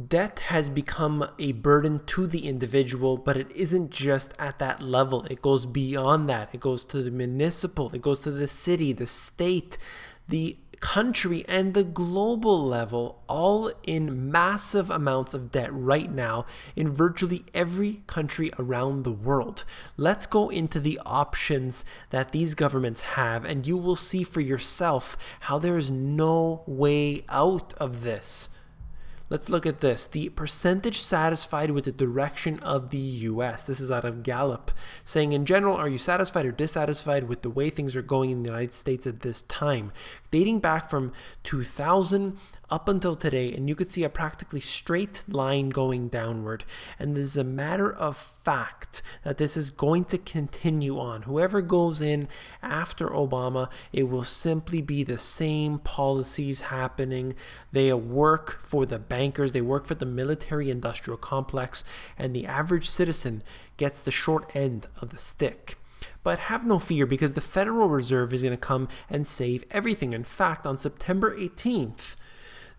Debt has become a burden to the individual, but it isn't just at that level. It goes beyond that. It goes to the municipal, it goes to the city, the state, the country, and the global level, all in massive amounts of debt right now in virtually every country around the world. Let's go into the options that these governments have, and you will see for yourself how there is no way out of this. Let's look at this. The percentage satisfied with the direction of the US. This is out of Gallup, saying, in general, are you satisfied or dissatisfied with the way things are going in the United States at this time? Dating back from 2000 up until today, and you could see a practically straight line going downward. And this is a matter of fact that this is going to continue on. Whoever goes in after Obama, it will simply be the same policies happening. They work for the bankers, they work for the military-industrial complex, and the average citizen gets the short end of the stick. But have no fear, because the Federal Reserve is going to come and save everything. In fact, on September 18th,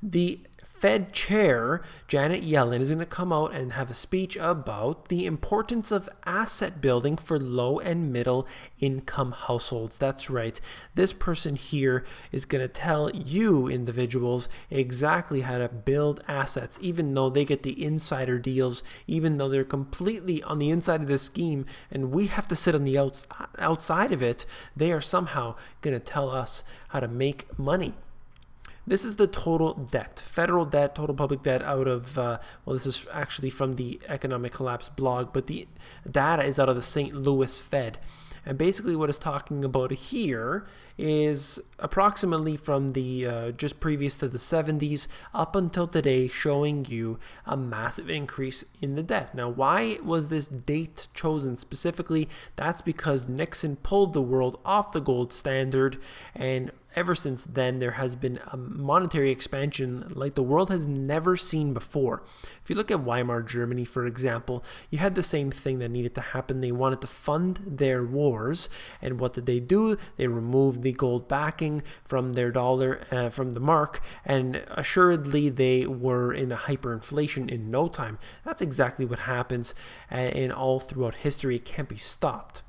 the Fed chair, Janet Yellen, is going to come out and have a speech about the importance of asset building for low and middle income households. That's right. This person here is going to tell you individuals exactly how to build assets, even though they get the insider deals, even though they're completely on the inside of the scheme and we have to sit on the outside of it. They are somehow going to tell us how to make money. This is the total debt, federal debt, total public debt out of, this is actually from the Economic Collapse blog, but the data is out of the St. Louis Fed. And basically what it's talking about here is approximately from the just previous to the 70s up until today, showing you a massive increase in the debt. Now, why was this date chosen specifically? That's because Nixon pulled the world off the gold standard, and ever since then, there has been a monetary expansion like the world has never seen before. If you look at Weimar Germany, for example, you had the same thing that needed to happen. They wanted to fund their wars, and what did they do? They removed the gold backing from their dollar, from the mark, and assuredly they were in a hyperinflation in no time. That's exactly what happens, and all throughout history. It can't be stopped.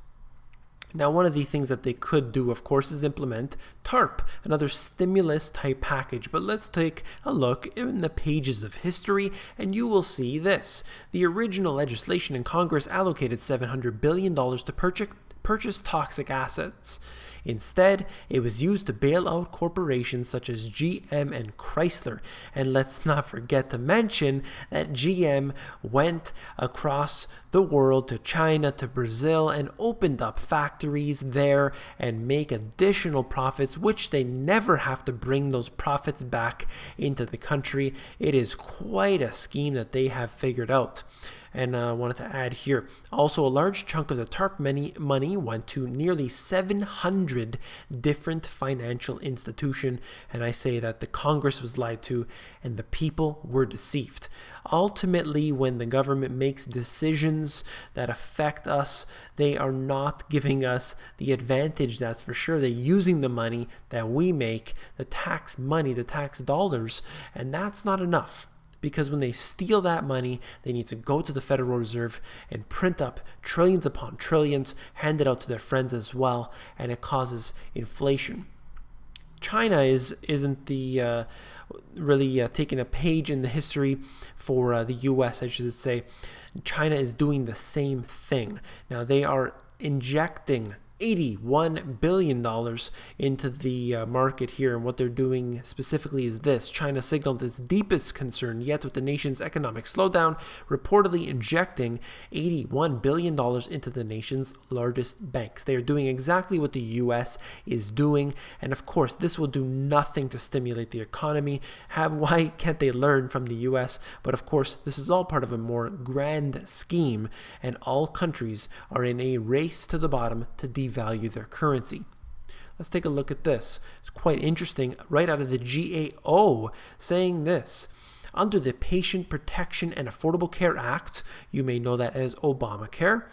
Now, one of the things that they could do, of course, is implement TARP, another stimulus type package. But let's take a look in the pages of history, and you will see this. The original legislation in Congress allocated $700 billion to purchase toxic assets. Instead, it was used to bail out corporations such as GM and Chrysler. And let's not forget to mention that GM went across the world to China, to Brazil, and opened up factories there and make additional profits, which they never have to bring those profits back into the country. It is quite a scheme that they have figured out. And I wanted to add here, also a large chunk of the TARP money went to nearly 700 different financial institutions. And I say that the Congress was lied to and the people were deceived. Ultimately, when the government makes decisions that affect us, they are not giving us the advantage, that's for sure. They're using the money that we make, the tax money, the tax dollars, and that's not enough. Because when they steal that money, they need to go to the Federal Reserve and print up trillions upon trillions, hand it out to their friends as well, and it causes inflation. China isn't the really taking a page in the history for the U.S., I should say. China is doing the same thing. Now, they are injecting $81 billion into the market here. And what they're doing specifically is this. China signaled its deepest concern yet with the nation's economic slowdown, reportedly injecting $81 billion into the nation's largest banks. They are doing exactly what the U.S. is doing. And of course, this will do nothing to stimulate the economy. Why can't they learn from the U.S.? But of course, this is all part of a more grand scheme, and all countries are in a race to the bottom to devalue their currency. Let's take a look at this. It's quite interesting, right out of the GAO, saying this. Under the Patient Protection and Affordable Care Act, you may know that as Obamacare,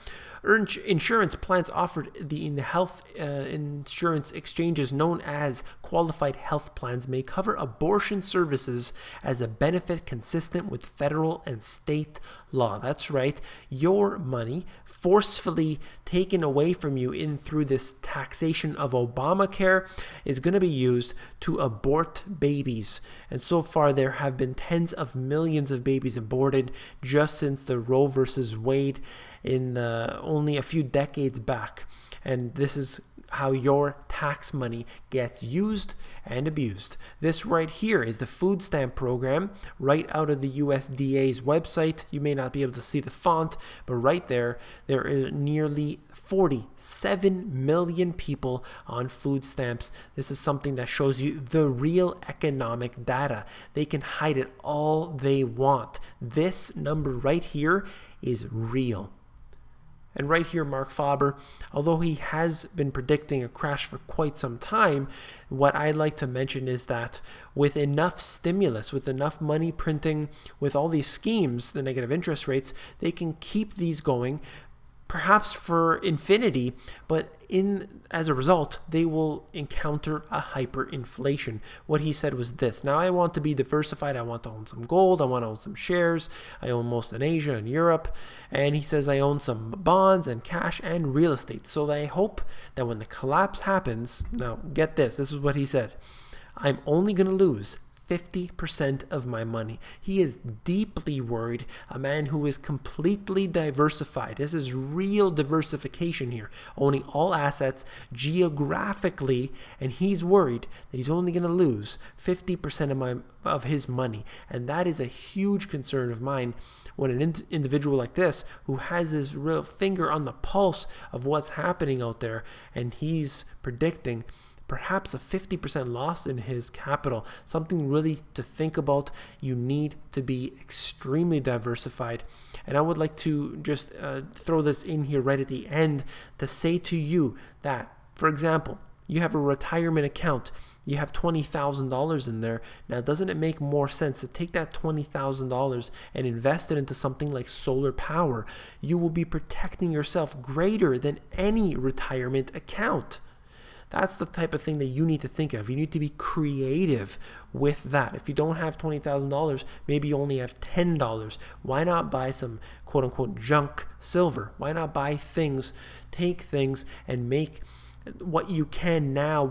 Insurance plans offered in the health insurance exchanges known as qualified health plans may cover abortion services as a benefit consistent with federal and state law. That's right. Your money forcefully taken away from you through this taxation of Obamacare is going to be used to abort babies. And so far, there have been tens of millions of babies aborted just since the Roe versus Wade in only a few decades back. And this is how your tax money gets used and abused. This right here is the food stamp program right out of the USDA's website. You may not be able to see the font, but right there is nearly 47 million people on food stamps. This is something that shows you the real economic data. They can hide it all they want. This number right here is real. And right here, Mark Faber, although he has been predicting a crash for quite some time, what I'd like to mention is that with enough stimulus, with enough money printing, with all these schemes, the negative interest rates, they can keep these going, perhaps for infinity, but as a result, they will encounter a hyperinflation. What he said was this: now I want to be diversified. I want to own some gold. I want to own some shares. I own most in Asia and Europe. And he says I own some bonds and cash and real estate. So I hope that when the collapse happens, now get this is what he said: I'm only going to lose 50% of my money. He is deeply worried, a man who is completely diversified. This is real diversification here, owning all assets geographically, and he's worried that he's only going to lose 50% of his money. And that is a huge concern of mine when an individual like this, who has his real finger on the pulse of what's happening out there, and he's predicting perhaps a 50% loss in his capital. Something really to think about. You need to be extremely diversified. And I would like to just throw this in here right at the end to say to you that, for example, you have a retirement account. You have $20,000 in there. Now, doesn't it make more sense to take that $20,000 and invest it into something like solar power? You will be protecting yourself greater than any retirement account. That's the type of thing that you need to think of. You need to be creative with that. If you don't have $20,000, maybe you only have $10. Why not buy some quote unquote junk silver? Why not buy things, take things, and make what you can now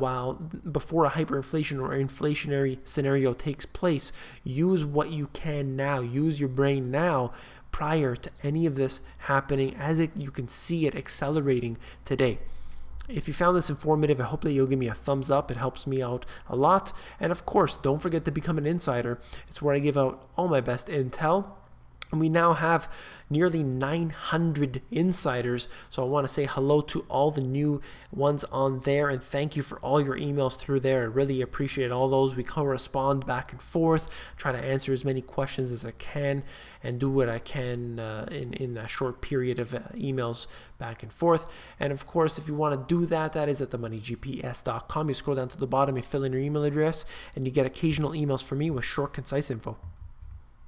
before a hyperinflation or inflationary scenario takes place? Use what you can now. Use your brain now prior to any of this happening, you can see it accelerating today. If you found this informative, I hope that you'll give me a thumbs up. It helps me out a lot. And of course, don't forget to become an insider. It's where I give out all my best intel. And we now have nearly 900 insiders. So I want to say hello to all the new ones on there. And thank you for all your emails through there. I really appreciate all those. We correspond back and forth, try to answer as many questions as I can and do what I can in a short period of emails back and forth. And of course, if you want to do that, that is at themoneygps.com. You scroll down to the bottom, you fill in your email address, and you get occasional emails from me with short, concise info.